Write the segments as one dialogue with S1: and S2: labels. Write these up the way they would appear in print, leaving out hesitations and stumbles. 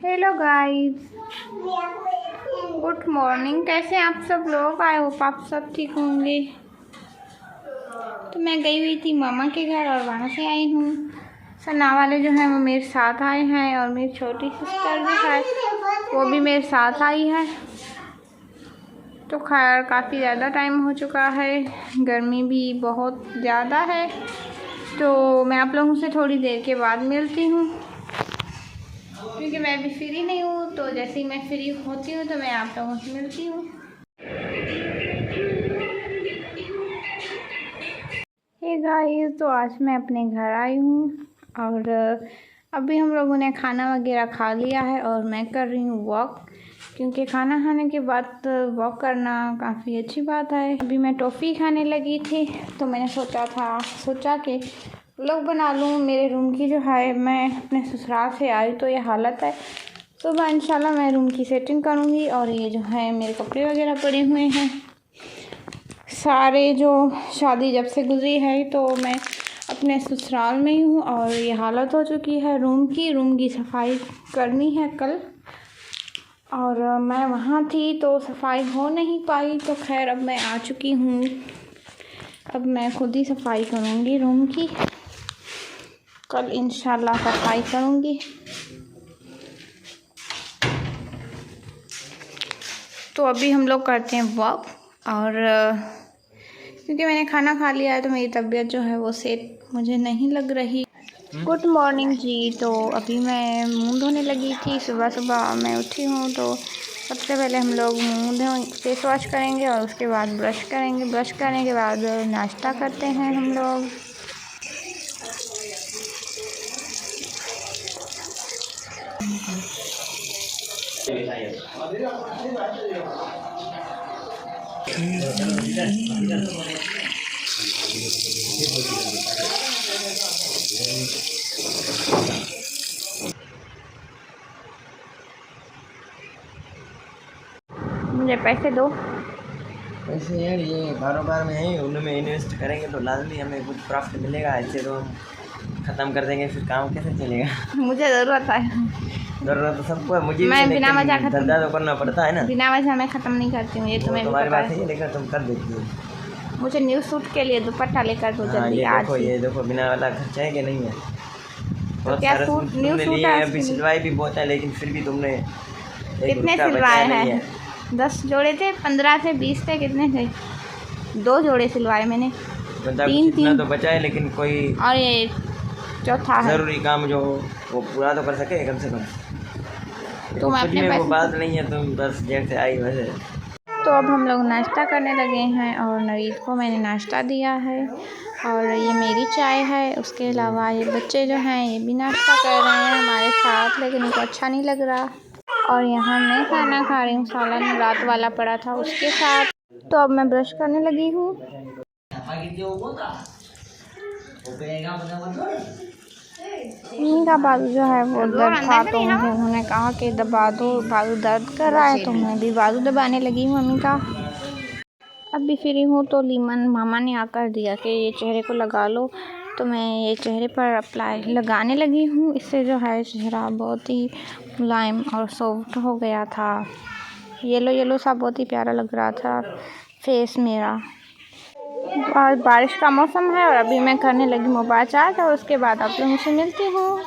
S1: Hello guys, good morning. कैसे हैं आप सब लोग? आई होप आप सब ठीक होंगे। तो मैं गई हुई थी मामा के घर और वहाँ से आई हूँ। सना वाले जो हैं वो मेरे साथ आए हैं और मेरी छोटी सिस्टर जो है वो भी मेरे साथ आई है। तो खैर काफ़ी ज़्यादा टाइम हो चुका है, गर्मी भी बहुत ज़्यादा है। तो मैं आप लोगों से थोड़ी देर के बाद मिलती हूँ, क्योंकि मैं भी फ्री नहीं हूँ। तो जैसे ही मैं फ्री होती हूँ तो मैं आप लोगों से मिलती हूँ। हे गाइस, तो आज मैं अपने घर आई हूँ और अभी हम लोगों ने खाना वगैरह खा लिया है और मैं कर रही हूँ वॉक, क्योंकि खाना खाने के बाद वॉक करना काफ़ी अच्छी बात है। अभी मैं टॉफ़ी खाने लगी थी तो मैंने सोचा कि व्लॉग बना लूँ। मेरे रूम की जो है, मैं अपने ससुराल से आई तो ये हालत है। सुबह इंशाल्लाह मैं रूम की सेटिंग करूँगी। और ये जो है मेरे कपड़े वगैरह पड़े हुए हैं सारे, जो शादी जब से गुजरी है तो मैं अपने ससुराल में ही हूँ और ये हालत हो चुकी है रूम की सफाई करनी है कल। और मैं वहाँ थी तो सफाई हो नहीं पाई, तो खैर अब मैं आ चुकी हूँ। अब मैं खुद ही सफाई करूँगी रूम की, कल इंशाल्लाह सफाई करूँगी। तो अभी हम लोग करते हैं वॉक। और क्योंकि मैंने खाना खा लिया है तो मेरी तबीयत जो है वो सेट मुझे नहीं लग रही। गुड मॉर्निंग जी। तो अभी मैं मुंह धोने लगी थी। सुबह सुबह मैं उठी हूँ तो सबसे पहले हम लोग मुंह फेस वॉश करेंगे और उसके बाद ब्रश करेंगे। ब्रश करने के बाद नाश्ता करते हैं हम लोग। मुझे पैसे दो।
S2: वैसे यार ये कारोबार में है, उनमें इन्वेस्ट करेंगे तो लाजमी हमें कुछ प्रॉफिट मिलेगा। ऐसे तो हम ख़त्म कर देंगे फिर काम कैसे चलेगा।
S1: मुझे ज़रूरत है।
S2: ज़रूरत तो सबको है, मुझे
S1: मैं
S2: भी,
S1: बिना वजह
S2: लेकिन धंधा तो करना पड़ता है ना।
S1: बिना वजह मैं ख़त्म नहीं करती हूँ, ये तुम्हें भी
S2: तुम्हारी
S1: पता
S2: बात
S1: है।
S2: है, लेकिन तुम कर देती हो।
S1: मुझे न्यू सूट के लिए दुपट्टा लेकर दो जल्दी। आज
S2: ये देखो बिना वाला खर्चा है कि नहीं है। बहुत
S1: क्या
S2: सारा
S1: सूट, न्यू सूट
S2: लिए
S1: है।
S2: अभी सिलवाई भी बहुत है, लेकिन फिर भी तुमने
S1: कितने सिलवाए हैं? 10 जोड़े थे, 15 थे, 20 थे, कितने थे? 2 जोड़े सिलवाए मैंने।
S2: मतलब
S1: 3
S2: तो बचा है, लेकिन कोई
S1: और ये चौथा है।
S2: ज़रूरी काम जो हो वो पूरा तो कर सके कम से कम।
S1: तो मैं अपने पैसे,
S2: वो बात नहीं है, तुम बस जेब से आई वैसे।
S1: तो अब हम लोग नाश्ता करने लगे हैं और नवीद को मैंने नाश्ता दिया है और ये मेरी चाय है। उसके अलावा ये बच्चे जो हैं ये भी नाश्ता कर रहे हैं हमारे साथ, लेकिन उनको अच्छा नहीं लग रहा। और यहाँ मैं खाना खा रही हूँ, सालन रात वाला पड़ा था उसके साथ। तो अब मैं ब्रश करने लगी हूँ। मेरा बाजू जो है वो दर्द था तो मुझे उन्होंने कहा कि दबा दो, बाजू दर्द कर रहा है, तो मैं भी बाजू दबाने लगी हूँ मम्मी का। अब भी फ्री हूँ तो लीमन मामा ने आकर दिया कि ये चेहरे को लगा लो, तो मैं ये चेहरे पर अप्लाई लगाने लगी हूँ। इससे जो है चेहरा बहुत ही मुलायम और सॉफ्ट हो गया था। येलो येलो सा बहुत ही प्यारा लग रहा था फेस मेरा। और बारिश का मौसम है और अभी मैं करने लगी मोबाइल चार्ज और उसके बाद आप लोगों से मिलती हूँ।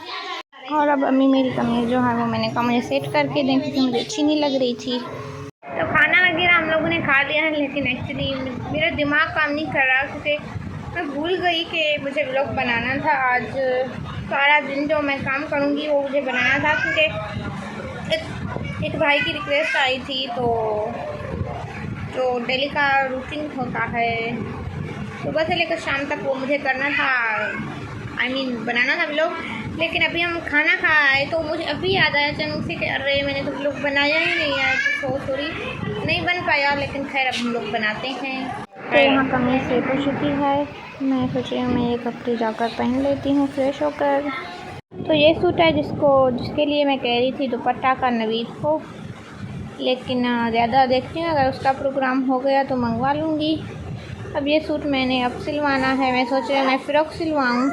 S1: और अब अम्मी मेरी कमीज़ जो है वो मैंने कहा मुझे सेट करके दें, क्योंकि मुझे अच्छी नहीं लग रही थी। तो खाना वगैरह हम लोगों ने खा लिया है, लेकिन एक्चुअली मेरा दिमाग काम नहीं कर रहा, क्योंकि मैं भूल गई कि मुझे व्लॉग बनाना था। आज सारा दिन जो मैं काम करूँगी वो मुझे बनाना था, क्योंकि एक भाई की रिक्वेस्ट आई थी। तो जो डेली का रूटीन होता है सुबह से लेकर शाम तक वो मुझे करना था, बनाना था व्लॉग। लेकिन अभी हम खाना खाए तो मुझे अभी याद आया अचानक से कि अरे मैंने तो व्लॉग बनाया ही नहीं है, तो सॉरी नहीं बन पाया। लेकिन खैर अब हम लोग बनाते हैं। तो यहाँ कमीज़ सेट हो चुकी है, मैं सोच रही हूँ मैं ये कपड़े जाकर पहन लेती हूँ फ्रेश होकर। तो ये सूट है जिसके लिए मैं कह रही थी दुपट्टा का नवीद को, लेकिन ज़्यादा देखती हूँ, अगर उसका प्रोग्राम हो गया तो मंगवा लूँगी। अब ये सूट मैंने अब सिलवाना है, मैं सोच रही हूँ मैं फ़्रॉक सिलवाऊँ।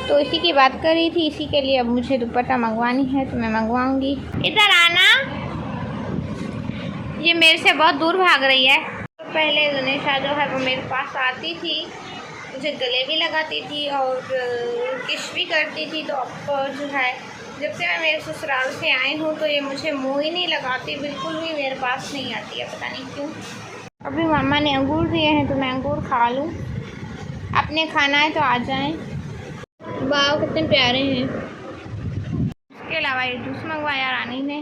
S1: तो इसी की बात कर रही थी। इसी के लिए अब मुझे दुपट्टा मंगवानी है तो मैं मंगवाऊंगी। इधर आना, ये मेरे से बहुत दूर भाग रही है। पहले जुनेशा जो है वो मेरे पास आती थी, मुझे गले भी लगाती थी और किस भी करती थी। तो अब जो है जब से मैं मेरे ससुराल से आई हूँ तो ये मुझे मुँह ही नहीं लगाती, बिल्कुल भी मेरे पास नहीं आती है, पता नहीं क्यों। अभी मामा ने अंगूर दिए हैं तो मैं अंगूर खा लूँ। आपने खाना है तो आ जाएं। वाह कितने प्यारे हैं। इसके अलावा ये जूस मंगवाया रानी ने।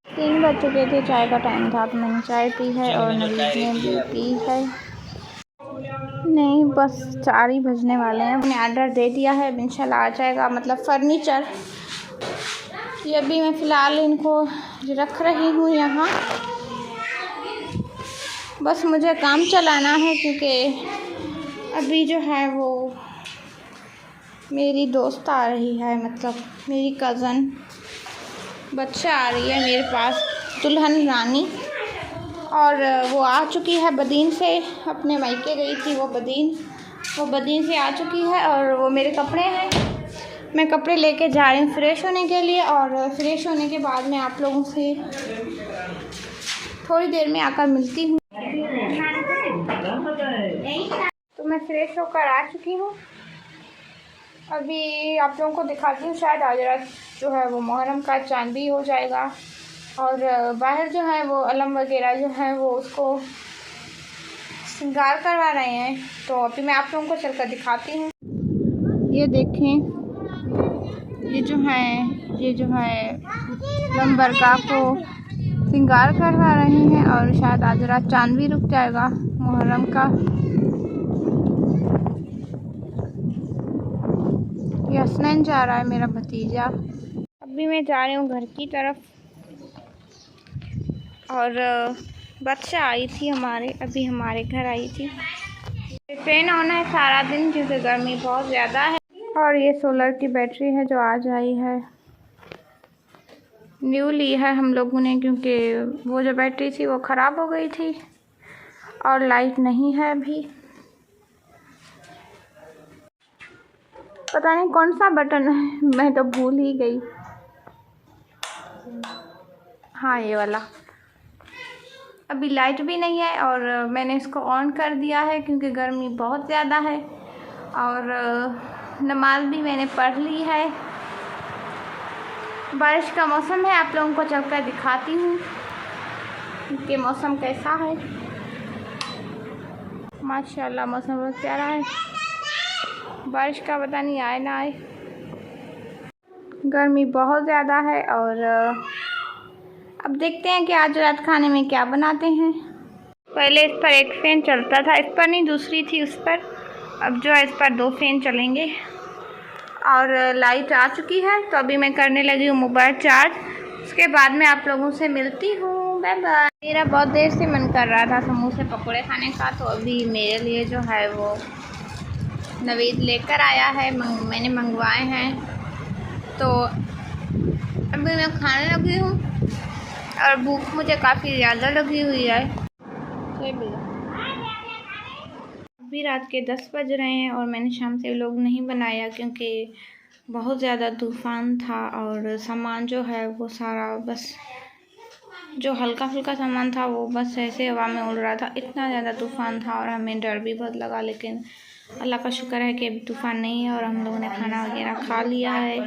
S1: 3 बज चुके थे, चाय का टाइम था तो मैंने चाय पी है और नवीद ने भी पी है। नहीं बस 4 ही बजने वाले हैं। मैंने ऑर्डर दे दिया है, इंशाल्लाह आ जाएगा, मतलब फर्नीचर। ये अभी मैं फ़िलहाल इनको रख रही हूँ यहाँ, बस मुझे काम चलाना है क्योंकि अभी जो है वो मेरी दोस्त आ रही है, मतलब मेरी कज़न बच्चा आ रही है मेरे पास, दुल्हन रानी। और वो आ चुकी है बदीन से, अपने मायके गई थी वो बदीन से आ चुकी है। और वो मेरे कपड़े हैं, मैं कपड़े लेके जा रही हूँ फ्रेश होने के लिए। और फ्रेश होने के बाद मैं आप लोगों से थोड़ी देर में आकर मिलती हूँ। तो मैं फ्रेश होकर आ चुकी हूँ। अभी आप लोगों को दिखाती हूँ, शायद आज रात जो है वो मुहर्रम का चांद भी हो जाएगा। और बाहर जो है वो अलम वगैरह जो है वो उसको श्रृंगार करवा रहे हैं। तो अभी मैं आप लोगों को चलकर दिखाती हूँ। ये देखें, ये जो है अलम बरगाह को श्रृंगार करवा रहे हैं। और शायद आज रात चांद भी रुक जाएगा मुहर्रम का। ये हसनैन जा रहा है मेरा भतीजा। अभी मैं जा रही हूँ घर की तरफ। और बच्चा आई थी अभी हमारे घर आई थी। फैन ऑन है सारा दिन क्योंकि गर्मी बहुत ज़्यादा है। और ये सोलर की बैटरी है जो आज आई है, न्यू ली है हम लोगों ने, क्योंकि वो जो बैटरी थी वो ख़राब हो गई थी और लाइट नहीं है अभी। पता नहीं कौन सा बटन है, मैं तो भूल ही गई। हाँ ये वाला। अभी लाइट भी नहीं है और मैंने इसको ऑन कर दिया है क्योंकि गर्मी बहुत ज़्यादा है। और नमाज भी मैंने पढ़ ली है। बारिश का मौसम है, आप लोगों को चलकर दिखाती हूँ कि मौसम कैसा है। माशाल्लाह मौसम बहुत प्यारा है। बारिश का पता नहीं आए ना आए, गर्मी बहुत ज़्यादा है। और अब देखते हैं कि आज रात खाने में क्या बनाते हैं। पहले इस पर एक फ़ैन चलता था, इस पर नहीं दूसरी थी उस पर। अब जो है इस पर 2 फ़ैन चलेंगे। और लाइट आ चुकी है तो अभी मैं करने लगी हूँ मोबाइल चार्ज। उसके बाद मैं आप लोगों से मिलती हूँ। Bye bye. मेरा बहुत देर से मन कर रहा था समोसे पकौड़े खाने का, तो अभी मेरे लिए जो है वो नवीद लेकर आया है, मैंने मंगवाए हैं। तो अभी मैं खाने लगी हूँ और भूख मुझे काफ़ी ज़्यादा लगी हुई है। अभी रात के 10 बज रहे हैं और मैंने शाम से व्लॉग नहीं बनाया क्योंकि बहुत ज़्यादा तूफ़ान था। और सामान जो है वो सारा बस जो हल्का फुल्का सामान था वो बस ऐसे हवा में उड़ रहा था, इतना ज़्यादा तूफ़ान था और हमें डर भी बहुत लगा। लेकिन अल्लाह का शुक्र है कि अभी तूफ़ान नहीं है और हम लोगों ने खाना वगैरह खा लिया है।